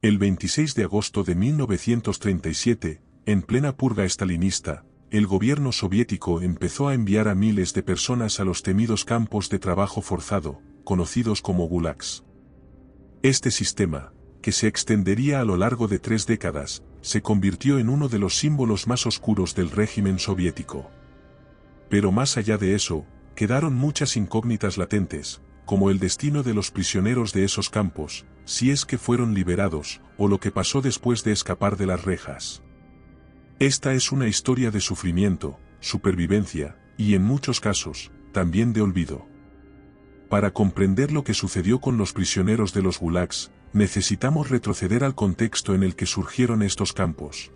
El 26 de agosto de 1937, en plena purga estalinista, el gobierno soviético empezó a enviar a miles de personas a los temidos campos de trabajo forzado, conocidos como gulags. Este sistema, que se extendería a lo largo de 3 décadas, se convirtió en uno de los símbolos más oscuros del régimen soviético. Pero más allá de eso, quedaron muchas incógnitas latentes, como el destino de los prisioneros de esos campos, si es que fueron liberados, o lo que pasó después de escapar de las rejas. Esta es una historia de sufrimiento, supervivencia, y en muchos casos, también de olvido. Para comprender lo que sucedió con los prisioneros de los gulags, necesitamos retroceder al contexto en el que surgieron estos campos.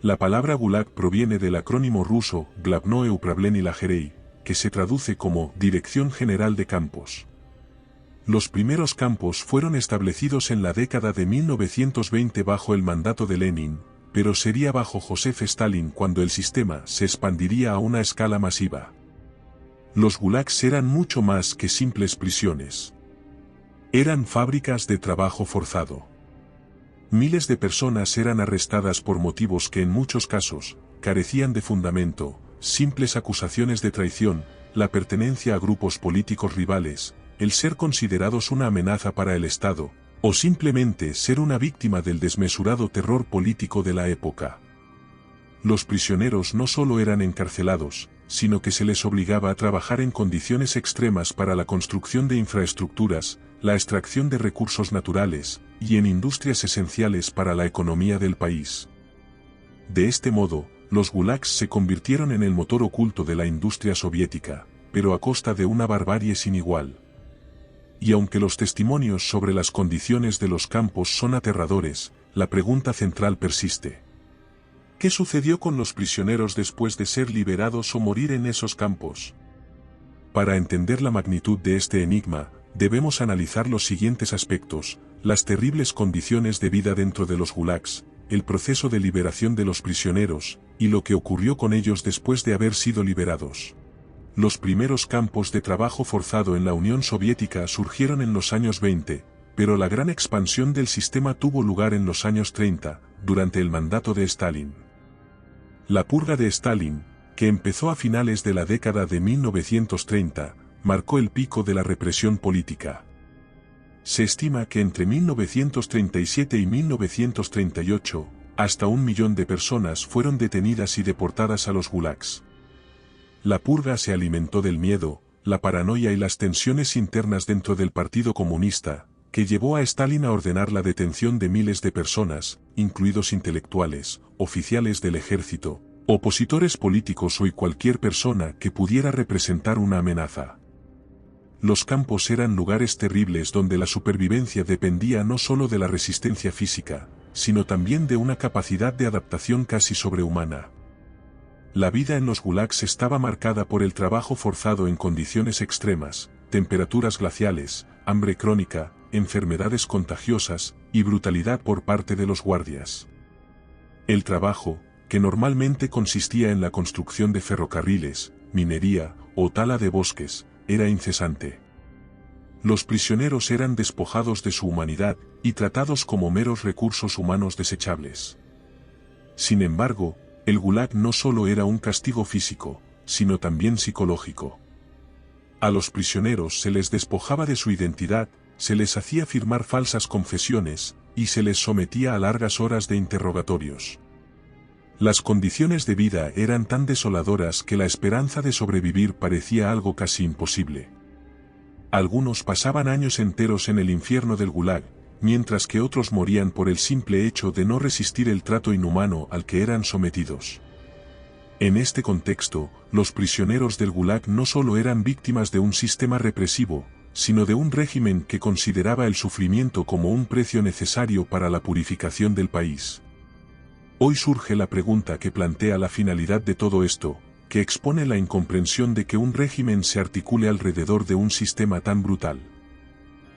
La palabra gulag proviene del acrónimo ruso Glavnoe Upravlenie Lagerei, que se traduce como Dirección General de Campos. Los primeros campos fueron establecidos en la década de 1920 bajo el mandato de Lenin, pero sería bajo Joseph Stalin cuando el sistema se expandiría a una escala masiva. Los gulags eran mucho más que simples prisiones. Eran fábricas de trabajo forzado. Miles de personas eran arrestadas por motivos que en muchos casos carecían de fundamento, simples acusaciones de traición, la pertenencia a grupos políticos rivales, el ser considerados una amenaza para el Estado, o simplemente ser una víctima del desmesurado terror político de la época. Los prisioneros no solo eran encarcelados, sino que se les obligaba a trabajar en condiciones extremas para la construcción de infraestructuras, la extracción de recursos naturales, y en industrias esenciales para la economía del país. De este modo, los gulags se convirtieron en el motor oculto de la industria soviética, pero a costa de una barbarie sin igual. Y aunque los testimonios sobre las condiciones de los campos son aterradores, la pregunta central persiste. ¿Qué sucedió con los prisioneros después de ser liberados o morir en esos campos? Para entender la magnitud de este enigma, debemos analizar los siguientes aspectos: las terribles condiciones de vida dentro de los gulags, el proceso de liberación de los prisioneros, y lo que ocurrió con ellos después de haber sido liberados. Los primeros campos de trabajo forzado en la Unión Soviética surgieron en los años 20, pero la gran expansión del sistema tuvo lugar en los años 30, durante el mandato de Stalin. La purga de Stalin, que empezó a finales de la década de 1930, marcó el pico de la represión política. Se estima que entre 1937 y 1938, hasta 1 millón de personas fueron detenidas y deportadas a los gulags. La purga se alimentó del miedo, la paranoia y las tensiones internas dentro del Partido Comunista, que llevó a Stalin a ordenar la detención de miles de personas, incluidos intelectuales, oficiales del ejército, opositores políticos y cualquier persona que pudiera representar una amenaza. Los campos eran lugares terribles donde la supervivencia dependía no solo de la resistencia física, sino también de una capacidad de adaptación casi sobrehumana. La vida en los gulags estaba marcada por el trabajo forzado en condiciones extremas, temperaturas glaciales, hambre crónica, enfermedades contagiosas, y brutalidad por parte de los guardias. El trabajo, que normalmente consistía en la construcción de ferrocarriles, minería, o tala de bosques, era incesante. Los prisioneros eran despojados de su humanidad, y tratados como meros recursos humanos desechables. Sin embargo, el gulag no solo era un castigo físico, sino también psicológico. A los prisioneros se les despojaba de su identidad, se les hacía firmar falsas confesiones, y se les sometía a largas horas de interrogatorios. Las condiciones de vida eran tan desoladoras que la esperanza de sobrevivir parecía algo casi imposible. Algunos pasaban años enteros en el infierno del gulag, mientras que otros morían por el simple hecho de no resistir el trato inhumano al que eran sometidos. En este contexto, los prisioneros del gulag no solo eran víctimas de un sistema represivo, sino de un régimen que consideraba el sufrimiento como un precio necesario para la purificación del país. Hoy surge la pregunta que plantea la finalidad de todo esto, que expone la incomprensión de que un régimen se articule alrededor de un sistema tan brutal.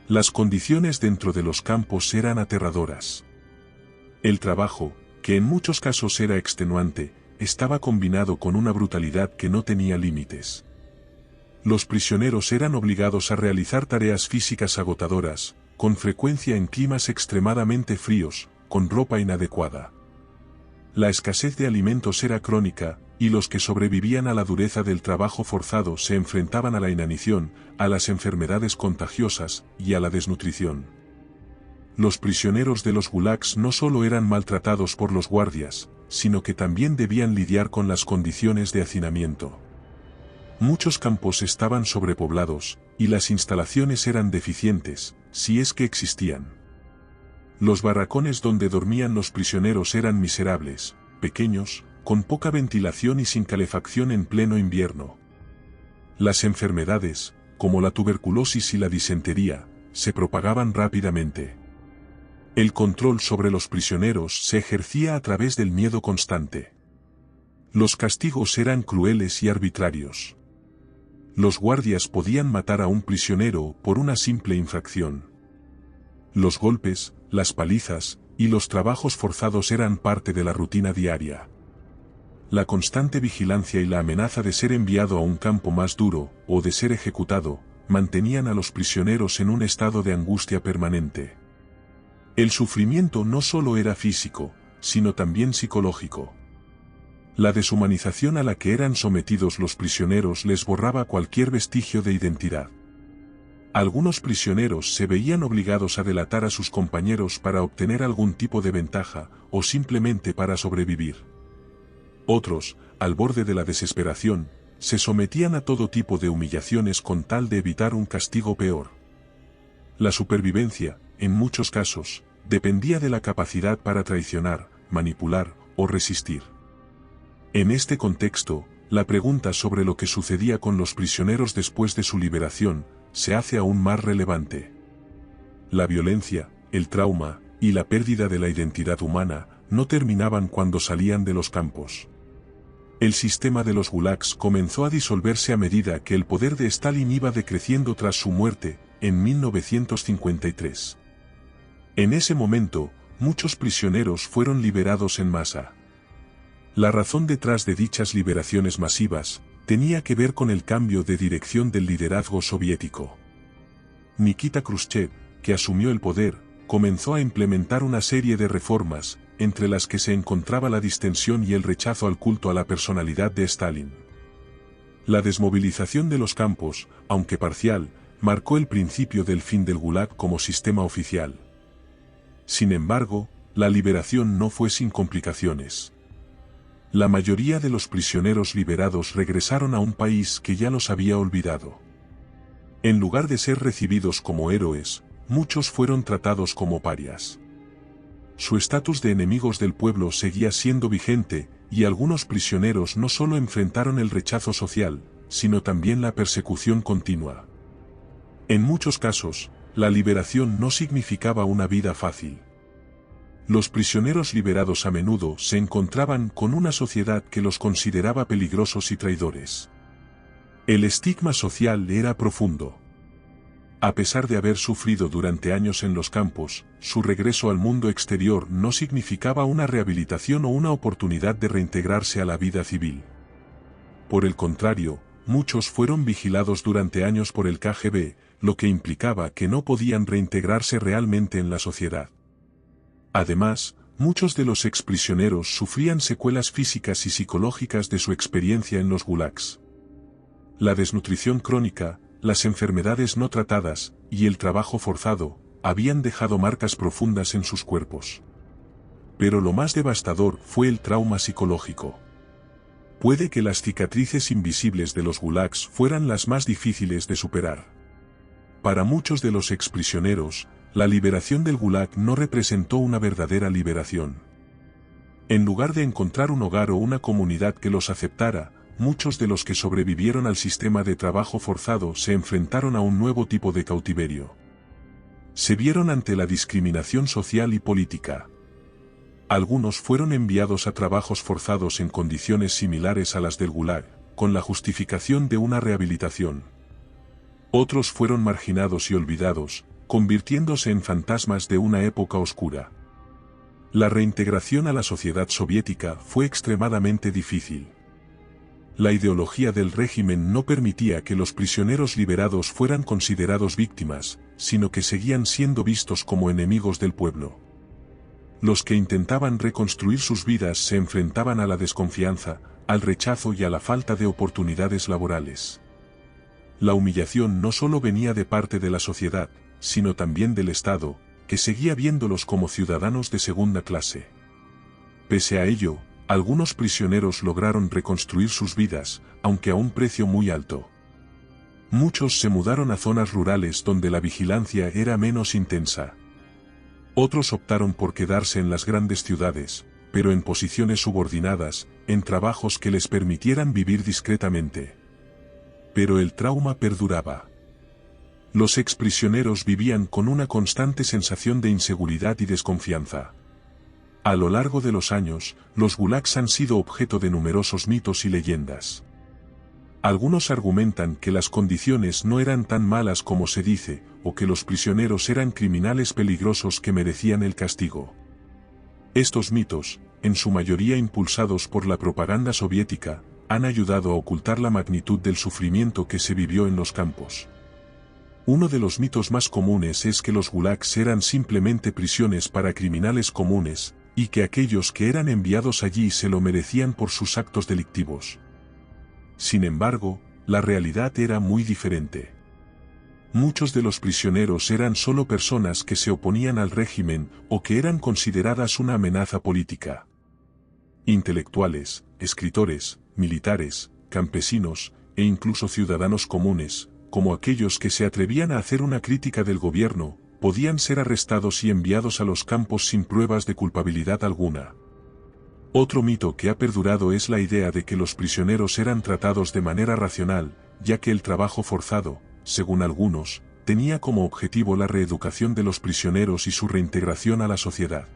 Las condiciones dentro de los campos eran aterradoras. El trabajo, que en muchos casos era extenuante, estaba combinado con una brutalidad que no tenía límites. Los prisioneros eran obligados a realizar tareas físicas agotadoras, con frecuencia en climas extremadamente fríos, con ropa inadecuada. La escasez de alimentos era crónica, y los que sobrevivían a la dureza del trabajo forzado se enfrentaban a la inanición, a las enfermedades contagiosas y a la desnutrición. Los prisioneros de los gulags no solo eran maltratados por los guardias, sino que también debían lidiar con las condiciones de hacinamiento. Muchos campos estaban sobrepoblados, y las instalaciones eran deficientes, si es que existían. Los barracones donde dormían los prisioneros eran miserables, pequeños, con poca ventilación y sin calefacción en pleno invierno. Las enfermedades, como la tuberculosis y la disentería, se propagaban rápidamente. El control sobre los prisioneros se ejercía a través del miedo constante. Los castigos eran crueles y arbitrarios. Los guardias podían matar a un prisionero por una simple infracción. Los golpes, las palizas y los trabajos forzados eran parte de la rutina diaria. La constante vigilancia y la amenaza de ser enviado a un campo más duro, o de ser ejecutado, mantenían a los prisioneros en un estado de angustia permanente. El sufrimiento no solo era físico, sino también psicológico. La deshumanización a la que eran sometidos los prisioneros les borraba cualquier vestigio de identidad. Algunos prisioneros se veían obligados a delatar a sus compañeros para obtener algún tipo de ventaja, o simplemente para sobrevivir. Otros, al borde de la desesperación, se sometían a todo tipo de humillaciones con tal de evitar un castigo peor. La supervivencia, en muchos casos, dependía de la capacidad para traicionar, manipular o resistir. En este contexto, la pregunta sobre lo que sucedía con los prisioneros después de su liberación, se hace aún más relevante. La violencia, el trauma, y la pérdida de la identidad humana, no terminaban cuando salían de los campos. El sistema de los gulags comenzó a disolverse a medida que el poder de Stalin iba decreciendo tras su muerte, en 1953. En ese momento, muchos prisioneros fueron liberados en masa. La razón detrás de dichas liberaciones masivas, tenía que ver con el cambio de dirección del liderazgo soviético. Nikita Khrushchev, que asumió el poder, comenzó a implementar una serie de reformas, entre las que se encontraba la distensión y el rechazo al culto a la personalidad de Stalin. La desmovilización de los campos, aunque parcial, marcó el principio del fin del Gulag como sistema oficial. Sin embargo, la liberación no fue sin complicaciones. La mayoría de los prisioneros liberados regresaron a un país que ya los había olvidado. En lugar de ser recibidos como héroes, muchos fueron tratados como parias. Su estatus de enemigos del pueblo seguía siendo vigente, y algunos prisioneros no solo enfrentaron el rechazo social, sino también la persecución continua. En muchos casos, la liberación no significaba una vida fácil. Los prisioneros liberados a menudo se encontraban con una sociedad que los consideraba peligrosos y traidores. El estigma social era profundo. A pesar de haber sufrido durante años en los campos, su regreso al mundo exterior no significaba una rehabilitación o una oportunidad de reintegrarse a la vida civil. Por el contrario, muchos fueron vigilados durante años por el KGB, lo que implicaba que no podían reintegrarse realmente en la sociedad. Además, muchos de los exprisioneros sufrían secuelas físicas y psicológicas de su experiencia en los gulags. La desnutrición crónica, las enfermedades no tratadas, y el trabajo forzado, habían dejado marcas profundas en sus cuerpos. Pero lo más devastador fue el trauma psicológico. Puede que las cicatrices invisibles de los gulags fueran las más difíciles de superar. Para muchos de los exprisioneros, la liberación del Gulag no representó una verdadera liberación. En lugar de encontrar un hogar o una comunidad que los aceptara, muchos de los que sobrevivieron al sistema de trabajo forzado se enfrentaron a un nuevo tipo de cautiverio. Se vieron ante la discriminación social y política. Algunos fueron enviados a trabajos forzados en condiciones similares a las del Gulag, con la justificación de una rehabilitación. Otros fueron marginados y olvidados, convirtiéndose en fantasmas de una época oscura. La reintegración a la sociedad soviética fue extremadamente difícil. La ideología del régimen no permitía que los prisioneros liberados fueran considerados víctimas, sino que seguían siendo vistos como enemigos del pueblo. Los que intentaban reconstruir sus vidas se enfrentaban a la desconfianza, al rechazo y a la falta de oportunidades laborales. La humillación no solo venía de parte de la sociedad, sino también del Estado, que seguía viéndolos como ciudadanos de segunda clase. Pese a ello, algunos prisioneros lograron reconstruir sus vidas, aunque a un precio muy alto. Muchos se mudaron a zonas rurales donde la vigilancia era menos intensa. Otros optaron por quedarse en las grandes ciudades, pero en posiciones subordinadas, en trabajos que les permitieran vivir discretamente. Pero el trauma perduraba. Los exprisioneros vivían con una constante sensación de inseguridad y desconfianza. A lo largo de los años, los gulags han sido objeto de numerosos mitos y leyendas. Algunos argumentan que las condiciones no eran tan malas como se dice, o que los prisioneros eran criminales peligrosos que merecían el castigo. Estos mitos, en su mayoría impulsados por la propaganda soviética, han ayudado a ocultar la magnitud del sufrimiento que se vivió en los campos. Uno de los mitos más comunes es que los gulags eran simplemente prisiones para criminales comunes, y que aquellos que eran enviados allí se lo merecían por sus actos delictivos. Sin embargo, la realidad era muy diferente. Muchos de los prisioneros eran solo personas que se oponían al régimen o que eran consideradas una amenaza política. Intelectuales, escritores, militares, campesinos, e incluso ciudadanos comunes, como aquellos que se atrevían a hacer una crítica del gobierno, podían ser arrestados y enviados a los campos sin pruebas de culpabilidad alguna. Otro mito que ha perdurado es la idea de que los prisioneros eran tratados de manera racional, ya que el trabajo forzado, según algunos, tenía como objetivo la reeducación de los prisioneros y su reintegración a la sociedad.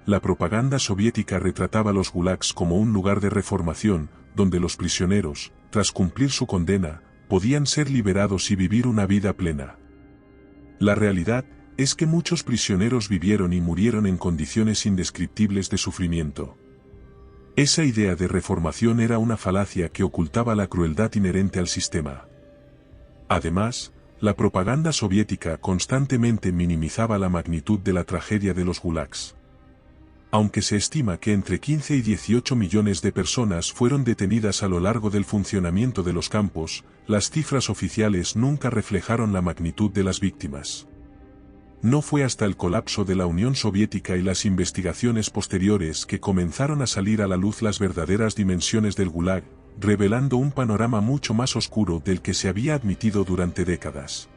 La propaganda soviética retrataba los gulags como un lugar de reformación, donde los prisioneros, tras cumplir su condena, podían ser liberados y vivir una vida plena. La realidad es que muchos prisioneros vivieron y murieron en condiciones indescriptibles de sufrimiento. Esa idea de reformación era una falacia que ocultaba la crueldad inherente al sistema. Además, la propaganda soviética constantemente minimizaba la magnitud de la tragedia de los gulags. Aunque se estima que entre 15 y 18 millones de personas fueron detenidas a lo largo del funcionamiento de los campos, las cifras oficiales nunca reflejaron la magnitud de las víctimas. No fue hasta el colapso de la Unión Soviética y las investigaciones posteriores que comenzaron a salir a la luz las verdaderas dimensiones del Gulag, revelando un panorama mucho más oscuro del que se había admitido durante décadas.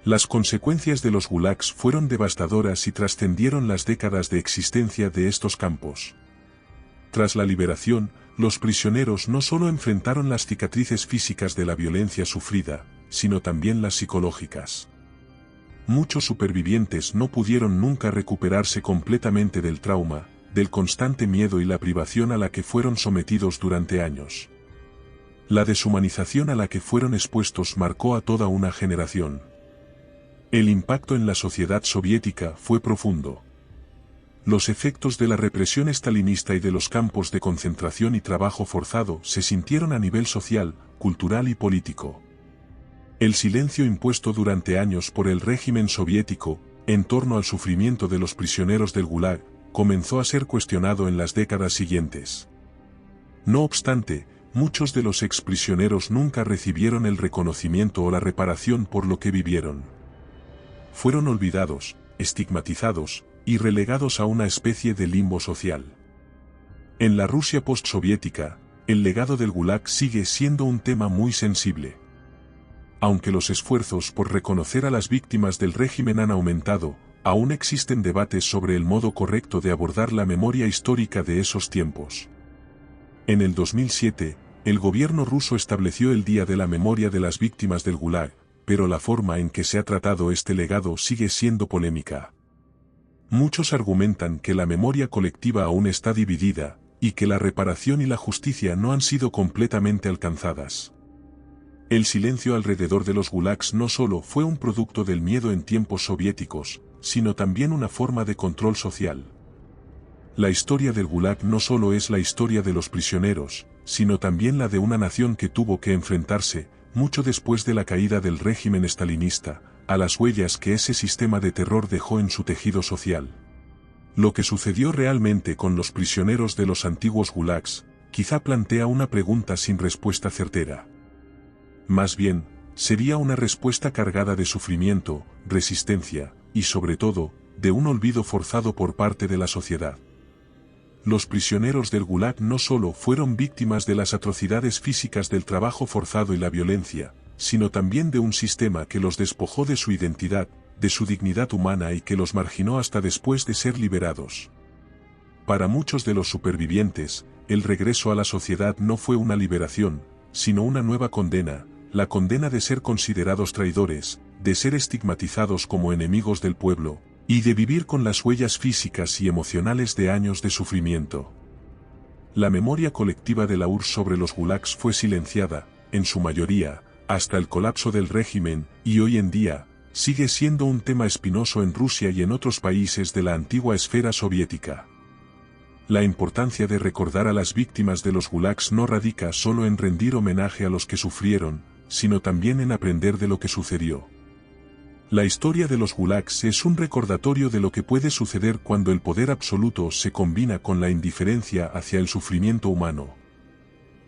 Las consecuencias de los gulags fueron devastadoras y trascendieron las décadas de existencia de estos campos. Tras la liberación, los prisioneros no solo enfrentaron las cicatrices físicas de la violencia sufrida, sino también las psicológicas. Muchos supervivientes no pudieron nunca recuperarse completamente del trauma, del constante miedo y la privación a la que fueron sometidos durante años. La deshumanización a la que fueron expuestos marcó a toda una generación. El impacto en la sociedad soviética fue profundo. Los efectos de la represión estalinista y de los campos de concentración y trabajo forzado se sintieron a nivel social, cultural y político. El silencio impuesto durante años por el régimen soviético, en torno al sufrimiento de los prisioneros del Gulag, comenzó a ser cuestionado en las décadas siguientes. No obstante, muchos de los exprisioneros nunca recibieron el reconocimiento o la reparación por lo que vivieron. Fueron olvidados, estigmatizados, y relegados a una especie de limbo social. En la Rusia postsoviética, el legado del Gulag sigue siendo un tema muy sensible. Aunque los esfuerzos por reconocer a las víctimas del régimen han aumentado, aún existen debates sobre el modo correcto de abordar la memoria histórica de esos tiempos. En el 2007, el gobierno ruso estableció el Día de la Memoria de las Víctimas del Gulag, pero la forma en que se ha tratado este legado sigue siendo polémica. Muchos argumentan que la memoria colectiva aún está dividida, y que la reparación y la justicia no han sido completamente alcanzadas. El silencio alrededor de los gulags no solo fue un producto del miedo en tiempos soviéticos, sino también una forma de control social. La historia del Gulag no solo es la historia de los prisioneros, sino también la de una nación que tuvo que enfrentarse, mucho después de la caída del régimen estalinista, a las huellas que ese sistema de terror dejó en su tejido social. Lo que sucedió realmente con los prisioneros de los antiguos gulags, quizá plantea una pregunta sin respuesta certera. Más bien, sería una respuesta cargada de sufrimiento, resistencia, y sobre todo, de un olvido forzado por parte de la sociedad. Los prisioneros del Gulag no solo fueron víctimas de las atrocidades físicas del trabajo forzado y la violencia, sino también de un sistema que los despojó de su identidad, de su dignidad humana y que los marginó hasta después de ser liberados. Para muchos de los supervivientes, el regreso a la sociedad no fue una liberación, sino una nueva condena, la condena de ser considerados traidores, de ser estigmatizados como enemigos del pueblo, y de vivir con las huellas físicas y emocionales de años de sufrimiento. La memoria colectiva de la URSS sobre los gulags fue silenciada, en su mayoría, hasta el colapso del régimen, y hoy en día, sigue siendo un tema espinoso en Rusia y en otros países de la antigua esfera soviética. La importancia de recordar a las víctimas de los gulags no radica solo en rendir homenaje a los que sufrieron, sino también en aprender de lo que sucedió. La historia de los gulags es un recordatorio de lo que puede suceder cuando el poder absoluto se combina con la indiferencia hacia el sufrimiento humano.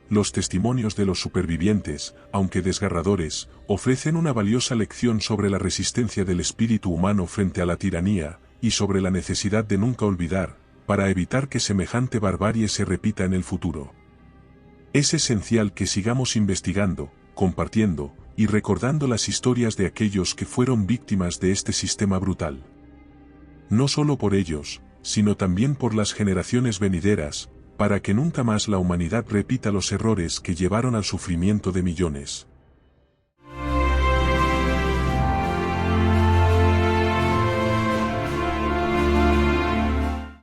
Los testimonios de los supervivientes, aunque desgarradores, ofrecen una valiosa lección sobre la resistencia del espíritu humano frente a la tiranía, y sobre la necesidad de nunca olvidar, para evitar que semejante barbarie se repita en el futuro. Es esencial que sigamos investigando, compartiendo, y recordando las historias de aquellos que fueron víctimas de este sistema brutal. No solo por ellos, sino también por las generaciones venideras, para que nunca más la humanidad repita los errores que llevaron al sufrimiento de millones.